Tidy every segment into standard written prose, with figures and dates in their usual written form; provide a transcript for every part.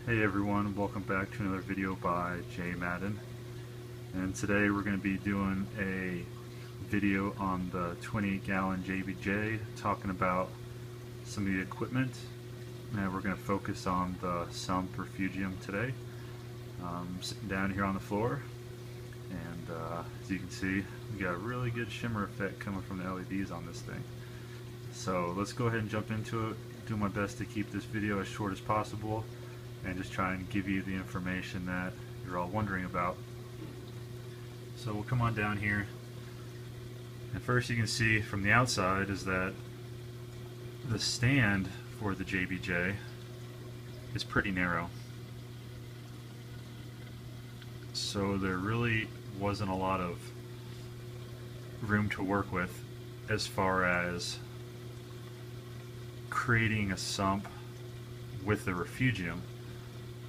Hey everyone, welcome back to another video by JMadden, and today we're going to be doing a video on the 28-gallon JBJ, talking about some of the equipment, and we're going to focus on the Sump Refugium today. I'm sitting down here on the floor, and as you can see, we got a really good shimmer effect coming from the LEDs on this thing. So let's go ahead and jump into it. Do my best to keep this video as short as possible and just try and give you the information that you're all wondering about. So we'll come on down here, and first you can see from the outside is that the stand for the JBJ is pretty narrow. So there really wasn't a lot of room to work with as far as creating a sump with the refugium.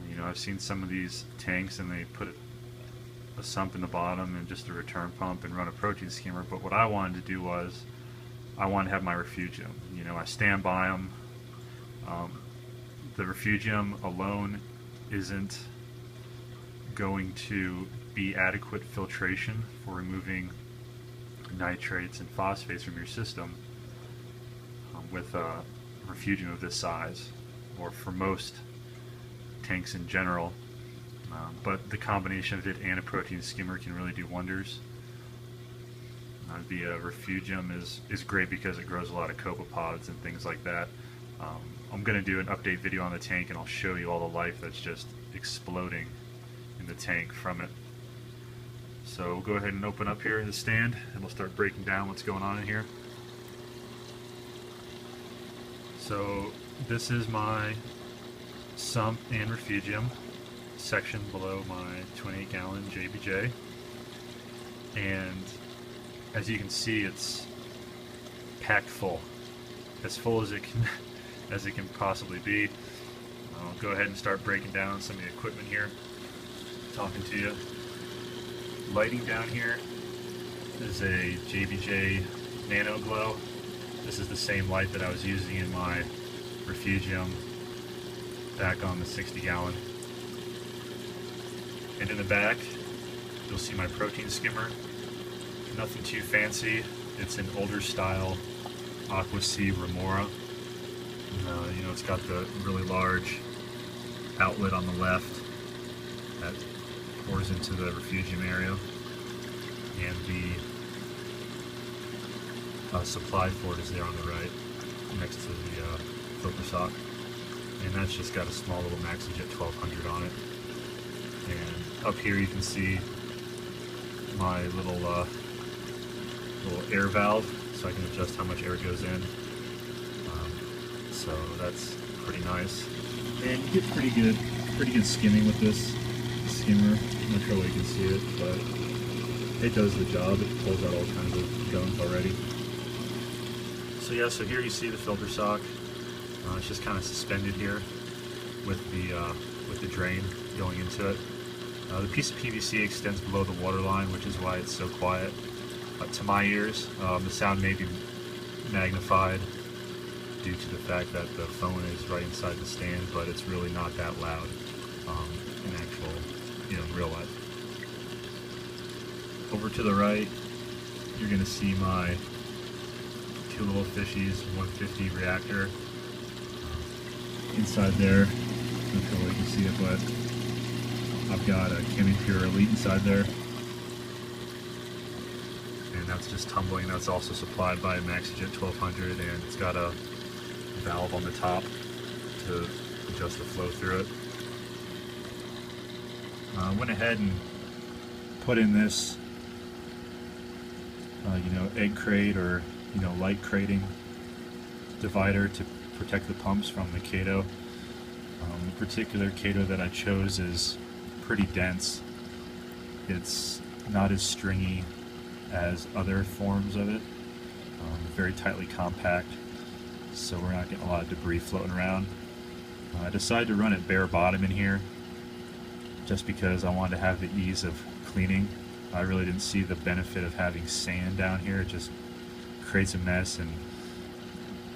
You know, I've seen some of these tanks and they put a sump in the bottom and just a return pump and run a protein skimmer, but what I wanted to do was I wanted to have my refugium. You know, I stand by them. The refugium alone isn't going to be adequate filtration for removing nitrates and phosphates from your system with a refugium of this size, or for most tanks in general, but the combination of it and a protein skimmer can really do wonders. The refugium is great because it grows a lot of copepods and things like that. I'm going to do an update video on the tank and I'll show you all the life that's just exploding in the tank from it. So we'll go ahead and open up here the stand and we'll start breaking down what's going on in here. So this is my sump and refugium section below my 28-gallon JBJ, and as you can see, it's packed full, as full as it can possibly be. I'll go ahead and start breaking down some of the equipment here, talking to you. Lighting down here is a JBJ Nano Glow. This is the same light that I was using in my refugium back on the 60-gallon. And in the back, you'll see my protein skimmer. Nothing too fancy. It's an older style Aquasea Remora. You know, it's got the really large outlet on the left that pours into the refugium area, and the supply for it is there on the right, next to the filter sock. And that's just got a small little Maxigen 1200 on it. And up here you can see my little air valve, so I can adjust how much air goes in. So that's pretty nice. And you get pretty good skimming with this skimmer. I'm not sure what you can see it, but it does the job. It pulls out all kinds of gunk already. So yeah, so here you see the filter sock. It's just kind of suspended here with the drain going into it. The piece of PVC extends below the water line, which is why it's so quiet. To my ears, the sound may be magnified due to the fact that the phone is right inside the stand, but it's really not that loud in actual, real life. Over to the right, you're going to see my two little fishies 150 reactor. Inside there, I'm not sure what you can see it, but I've got a Cami Pure Elite inside there, and that's just tumbling. That's also supplied by a Maxigen 1200, and it's got a valve on the top to adjust the flow through it. I went ahead and put in this, egg crate or light crating divider to protect the pumps from the Kato. The particular Kato that I chose is pretty dense. It's not as stringy as other forms of it. Very tightly compact, so we're not getting a lot of debris floating around. I decided to run it bare bottom in here just because I wanted to have the ease of cleaning. I really didn't see the benefit of having sand down here. It just creates a mess and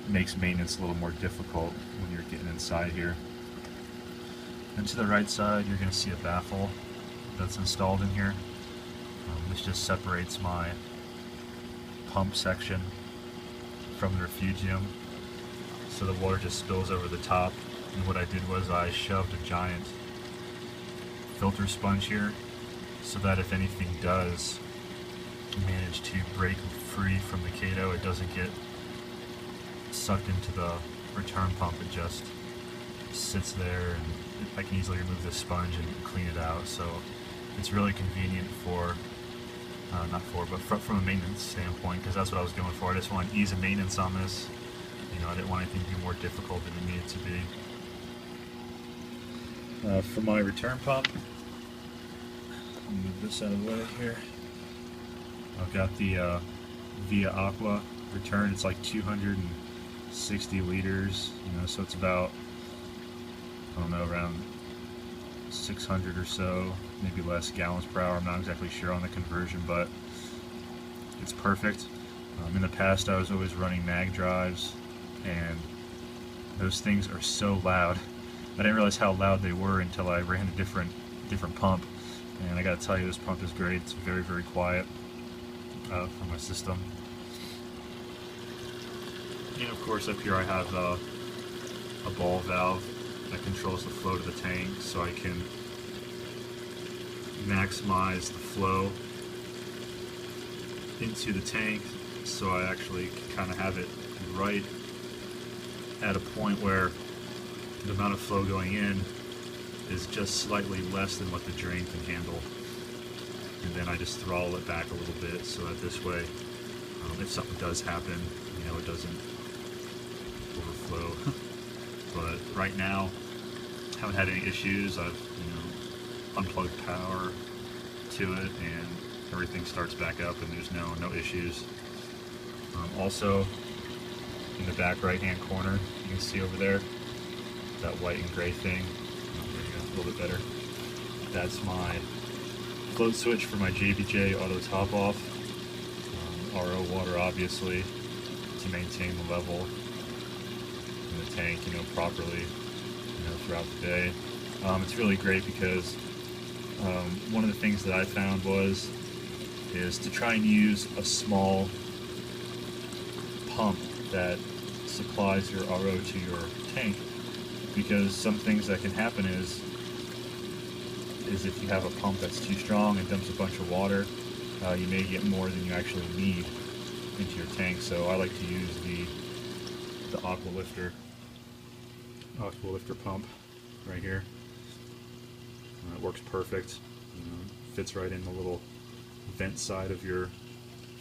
makes maintenance a little more difficult when you're getting inside here. And to the right side, you're going to see a baffle that's installed in here. This just separates my pump section from the refugium, so the water just spills over the top. And what I did was I shoved a giant filter sponge here, so that if anything does manage to break free from the Kato, it doesn't get sucked into the return pump. It just sits there, and I can easily remove the sponge and clean it out. So it's really convenient for, but from a maintenance standpoint, because that's what I was going for. I just want ease of maintenance on this. You know, I didn't want anything to be more difficult than it needed to be. For my return pump, move this out of the way here. I've got the Via Aqua return. It's like 260 liters, you know, so it's about, I don't know, around 600 or so, maybe less gallons per hour. I'm not exactly sure on the conversion, but it's perfect. In the past, I was always running mag drives, and those things are so loud. I didn't realize how loud they were until I ran a different pump, and I gotta tell you, this pump is great. It's very, very quiet for my system. And of course, up here I have a ball valve that controls the flow to the tank, so I can maximize the flow into the tank, so I actually kind of have it right at a point where the amount of flow going in is just slightly less than what the drain can handle. And then I just throttle it back a little bit, so that this way, if something does happen, you know, it doesn't overflow. But right now, haven't had any issues. I've, you know, unplugged power to it, and everything starts back up, and there's no issues. Also, in the back right-hand corner, you can see over there that white and gray thing. There you go, a little bit better. That's my float switch for my JBJ auto top off. RO water, obviously, to maintain the level in the tank, you know, properly, you know, throughout the day. It's really great because one of the things that I found is to try and use a small pump that supplies your RO to your tank, because some things that can happen is if you have a pump that's too strong and dumps a bunch of water, you may get more than you actually need into your tank. So I like to use the Aqua Lifter pump right here. It works perfect. You know, fits right in the little vent side of your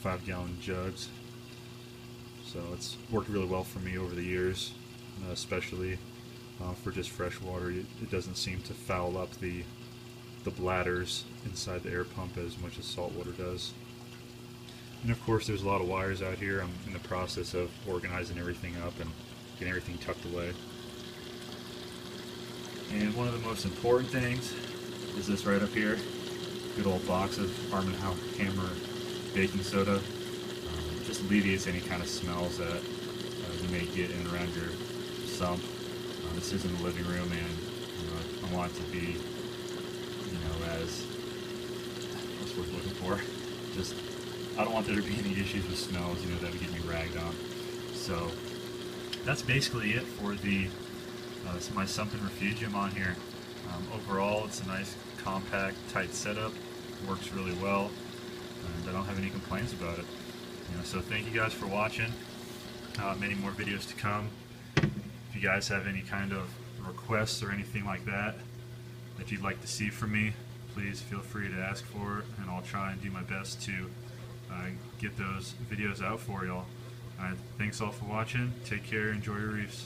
5-gallon jugs. So it's worked really well for me over the years, especially for just fresh water. It doesn't seem to foul up the bladders inside the air pump as much as salt water does. And of course, there's a lot of wires out here. I'm in the process of organizing everything up and getting everything tucked away. And one of the most important things is this right up here. Good old box of Arm & Hammer baking soda. It just alleviates any kind of smells that you may get in and around your sump. This is in the living room, and you know, I want it to be, you know, as what's what we're looking for. Just, I don't want there to be any issues with smells, you know, that would get me ragged on. So that's basically it for my sump and refugium on here. Overall, it's a nice, compact, tight setup. Works really well, and I don't have any complaints about it. You know, so thank you guys for watching. Many more videos to come. If you guys have any kind of requests or anything like that you'd like to see from me, please feel free to ask for it, and I'll try and do my best to get those videos out for y'all. Thanks all for watching. Take care. Enjoy your reefs.